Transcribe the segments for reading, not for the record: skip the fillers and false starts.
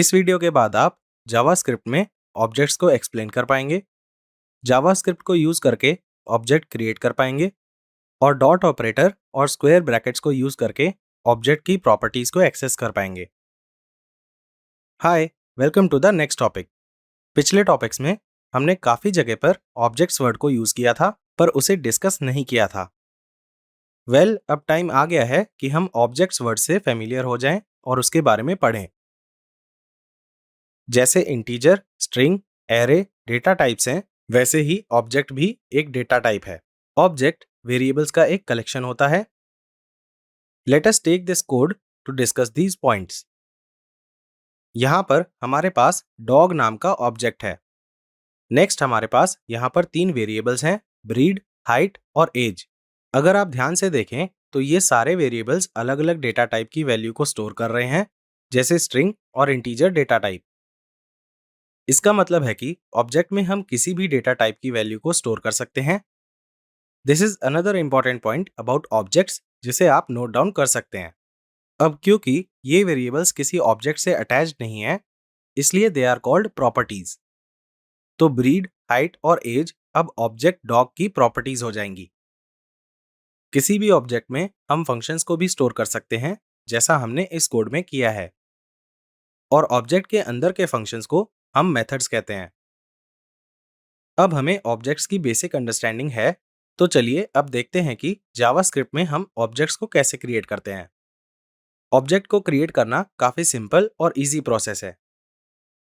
इस वीडियो के बाद आप जावास्क्रिप्ट में ऑब्जेक्ट्स को एक्सप्लेन कर पाएंगे, जावास्क्रिप्ट को यूज करके ऑब्जेक्ट क्रिएट कर पाएंगे और डॉट ऑपरेटर और स्क्वायर ब्रैकेट्स को यूज करके ऑब्जेक्ट की प्रॉपर्टीज को एक्सेस कर पाएंगे। Hi, welcome to the next topic. पिछले टॉपिक्स में हमने काफी जगह पर ऑब्जेक्ट्स वर्ड को यूज किया था, पर उसे डिस्कस नहीं किया था। अब टाइम आ गया है कि हम ऑब्जेक्ट्स वर्ड से फेमिलियर हो जाएं और उसके बारे में पढ़ें। जैसे integer, string, array data types हैं, वैसे ही ऑब्जेक्ट भी एक डेटा टाइप है। ऑब्जेक्ट वेरिएबल्स का एक कलेक्शन होता है। Let us take this code to discuss these points. यहाँ पर हमारे पास डॉग नाम का ऑब्जेक्ट है। नेक्स्ट हमारे पास यहाँ पर 3 वेरिएबल्स हैं, ब्रीड, हाइट और एज। अगर आप ध्यान से देखें तो ये सारे वेरिएबल्स अलग अलग डेटा टाइप की वैल्यू को स्टोर कर रहे हैं, जैसे स्ट्रिंग और इंटीजर डेटा टाइप। इसका मतलब है कि ऑब्जेक्ट में हम किसी भी डेटा टाइप की वैल्यू को स्टोर कर सकते हैं। This is another important point about objects, जिसे आप नोट डाउन कर सकते हैं। अब क्योंकि ये वेरिएबल्स किसी ऑब्जेक्ट से अटैच्ड नहीं है, इसलिए दे आर कॉल्ड प्रॉपर्टीज। तो ब्रीड, हाइट और एज अब ऑब्जेक्ट डॉग की प्रॉपर्टीज हो जाएंगी। किसी भी ऑब्जेक्ट में हम फंक्शंस को भी स्टोर कर सकते हैं, जैसा हमने इस कोड में किया है। और ऑब्जेक्ट के अंदर के फंक्शंस को हम मेथड्स कहते हैं। अब हमें ऑब्जेक्ट्स की बेसिक अंडरस्टैंडिंग है, तो चलिए अब देखते हैं कि जावास्क्रिप्ट में हम ऑब्जेक्ट्स को कैसे क्रिएट करते हैं। ऑब्जेक्ट को क्रिएट करना काफी सिंपल और इजी प्रोसेस है,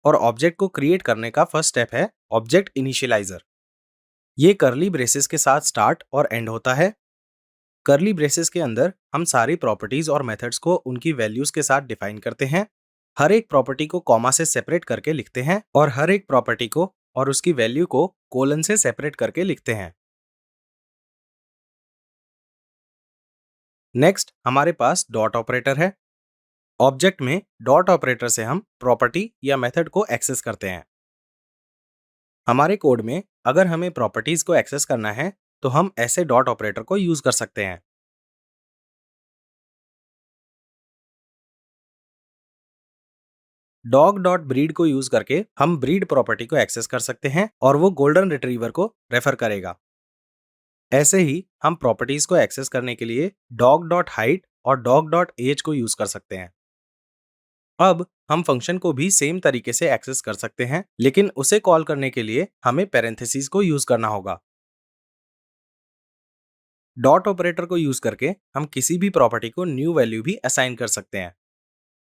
और ऑब्जेक्ट को क्रिएट करने का फर्स्ट स्टेप है ऑब्जेक्ट इनिशियलाइजर। ये कर्ली ब्रेसेस के साथ स्टार्ट और एंड होता है। कर्ली ब्रेसेस के अंदर हम सारी प्रॉपर्टीज और मेथड्स को उनकी वैल्यूज के साथ डिफाइन करते हैं। हर एक प्रॉपर्टी को कॉमा से सेपरेट करके लिखते हैं और हर एक प्रॉपर्टी को और उसकी वैल्यू को कोलन से सेपरेट करके लिखते हैं। नेक्स्ट हमारे पास डॉट ऑपरेटर है। ऑब्जेक्ट में डॉट ऑपरेटर से हम प्रॉपर्टी या मेथड को एक्सेस करते हैं। हमारे कोड में अगर हमें प्रॉपर्टीज को एक्सेस करना है तो हम ऐसे डॉट ऑपरेटर को यूज कर सकते हैं। डॉग डॉट ब्रीड को यूज करके हम ब्रीड प्रॉपर्टी को एक्सेस कर सकते हैं और वो गोल्डन रिट्रीवर को रेफर करेगा। ऐसे ही हम प्रॉपर्टीज को एक्सेस करने के लिए डॉग डॉट हाइट और डॉग डॉट एज को यूज कर सकते हैं। अब हम फंक्शन को भी सेम तरीके से एक्सेस कर सकते हैं, लेकिन उसे कॉल करने के लिए हमें पैरेंथेसिस को यूज करना होगा। डॉट ऑपरेटर को यूज करके हम किसी भी प्रॉपर्टी को न्यू वैल्यू भी असाइन कर सकते हैं।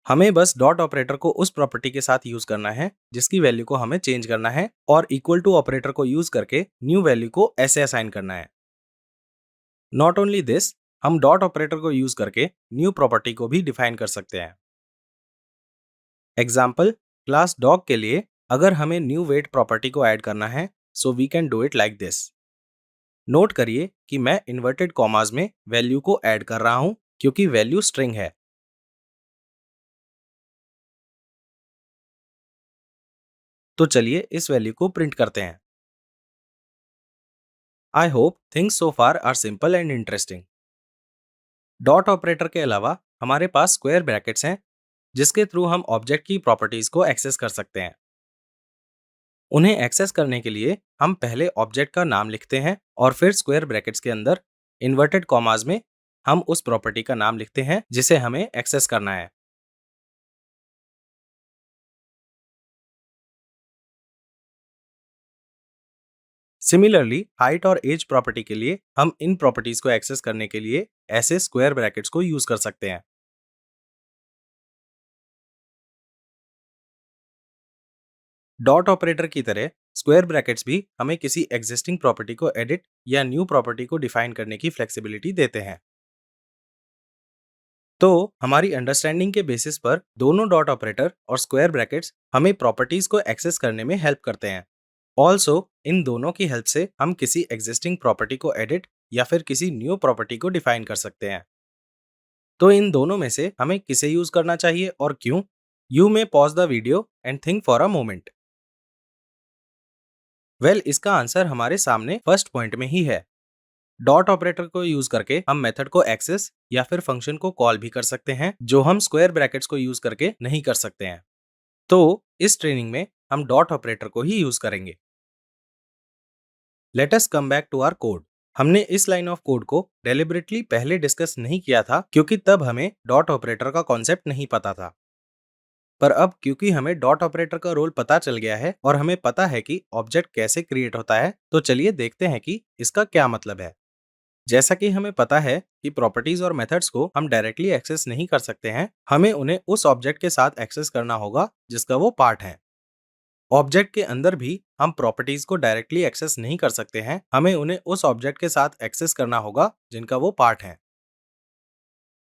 हमें बस डॉट ऑपरेटर को उस प्रॉपर्टी के साथ यूज करना है जिसकी वैल्यू को हमें चेंज करना है, और इक्वल टू ऑपरेटर को यूज करके न्यू वैल्यू को ऐसे असाइन करना है। नॉट ओनली दिस, हम डॉट ऑपरेटर को यूज करके न्यू प्रॉपर्टी को भी डिफाइन कर सकते हैं। एग्जाम्पल, क्लास डॉग के लिए अगर हमें न्यू वेट प्रॉपर्टी को ऐड करना है, so we can do it like this. Note करिए कि मैं इन्वर्टेड कॉमास में वैल्यू को ऐड कर रहा हूं क्योंकि वैल्यू स्ट्रिंग है। तो चलिए इस वैल्यू को प्रिंट करते हैं। I hope things so far are simple and interesting. Dot operator के अलावा हमारे पास स्क्वायर ब्रैकेट्स हैं, जिसके थ्रू हम ऑब्जेक्ट की प्रॉपर्टीज को एक्सेस कर सकते हैं। उन्हें एक्सेस करने के लिए हम पहले ऑब्जेक्ट का नाम लिखते हैं और फिर स्क्वायर ब्रैकेट्स के अंदर इन्वर्टेड कॉमास में हम उस प्रॉपर्टी का नाम लिखते हैं जिसे हमें एक्सेस करना है। सिमिलरली हाइट और एज प्रॉपर्टी के लिए हम इन प्रॉपर्टीज को एक्सेस करने के लिए ऐसे स्क्वायर ब्रैकेट्स को यूज कर सकते हैं। डॉट ऑपरेटर की तरह स्क्वायर ब्रैकेट्स भी हमें किसी एग्जिस्टिंग प्रॉपर्टी को एडिट या न्यू प्रॉपर्टी को डिफाइन करने की फ्लेक्सिबिलिटी देते हैं। तो हमारी अंडरस्टैंडिंग के बेसिस पर दोनों डॉट ऑपरेटर और स्क्वायर ब्रैकेट्स हमें प्रॉपर्टीज को एक्सेस करने में हेल्प करते हैं। ऑल्सो इन दोनों की हेल्प से हम किसी एग्जिस्टिंग प्रॉपर्टी को एडिट या फिर किसी न्यू प्रॉपर्टी को डिफाइन कर सकते हैं। तो इन दोनों में से हमें किसे यूज करना चाहिए और क्यों? You may pause the video and think for a moment. इसका आंसर हमारे सामने फर्स्ट पॉइंट में ही है। डॉट ऑपरेटर को यूज करके हम मेथड को एक्सेस या फिर फंक्शन को कॉल भी कर सकते हैं, जो हम स्क्वायर ब्रैकेट्स को यूज करके नहीं कर सकते हैं। तो इस ट्रेनिंग में हम डॉट ऑपरेटर को ही यूज करेंगे। Let us come back to our code. हमने इस लाइन ऑफ कोड को डेलिबरेटली पहले डिस्कस नहीं किया था क्योंकि तब हमें डॉट ऑपरेटर का कॉन्सेप्ट नहीं पता था। पर अब क्योंकि हमें डॉट ऑपरेटर का रोल पता चल गया है और हमें पता है कि ऑब्जेक्ट कैसे क्रिएट होता है, तो चलिए देखते हैं कि इसका क्या मतलब है। जैसा कि हमें पता है कि प्रॉपर्टीज और मेथड्स को हम डायरेक्टली एक्सेस नहीं कर सकते हैं, हमें उन्हें उस ऑब्जेक्ट के साथ एक्सेस करना होगा जिसका वो पार्ट है। ऑब्जेक्ट के अंदर भी हम प्रॉपर्टीज को डायरेक्टली एक्सेस नहीं कर सकते हैं, हमें उन्हें उस ऑब्जेक्ट के साथ एक्सेस करना होगा जिनका वो पार्ट है।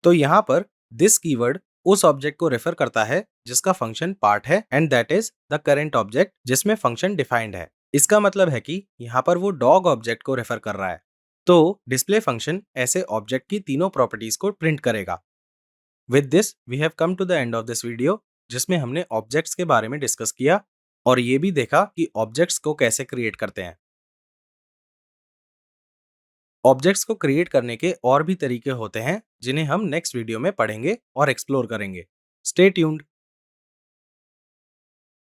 तो यहाँ पर दिस कीवर्ड उस ऑब्जेक्ट को रेफर करता है जिसका फंक्शन पार्ट है and that is the current object जिसमें फंक्शन डिफाइंड है। इसका मतलब है कि यहाँ पर वो डॉग ऑब्जेक्ट को रेफर कर रहा है। तो डिस्प्ले फंक्शन ऐसे ऑब्जेक्ट की तीनों प्रॉपर्टीज को प्रिंट करेगा। With this we have come to the end of this video, जिसमें हमने ऑब्जेक्ट्स के बारे में डिस्कस किया और ये भी देखा कि ऑब्जेक्ट्स को कैसे क्रिएट करते हैं। ऑब्जेक्ट्स को क्रिएट करने के और भी तरीके होते हैं जिन्हें हम नेक्स्ट वीडियो में पढ़ेंगे और एक्सप्लोर करेंगे। Stay tuned.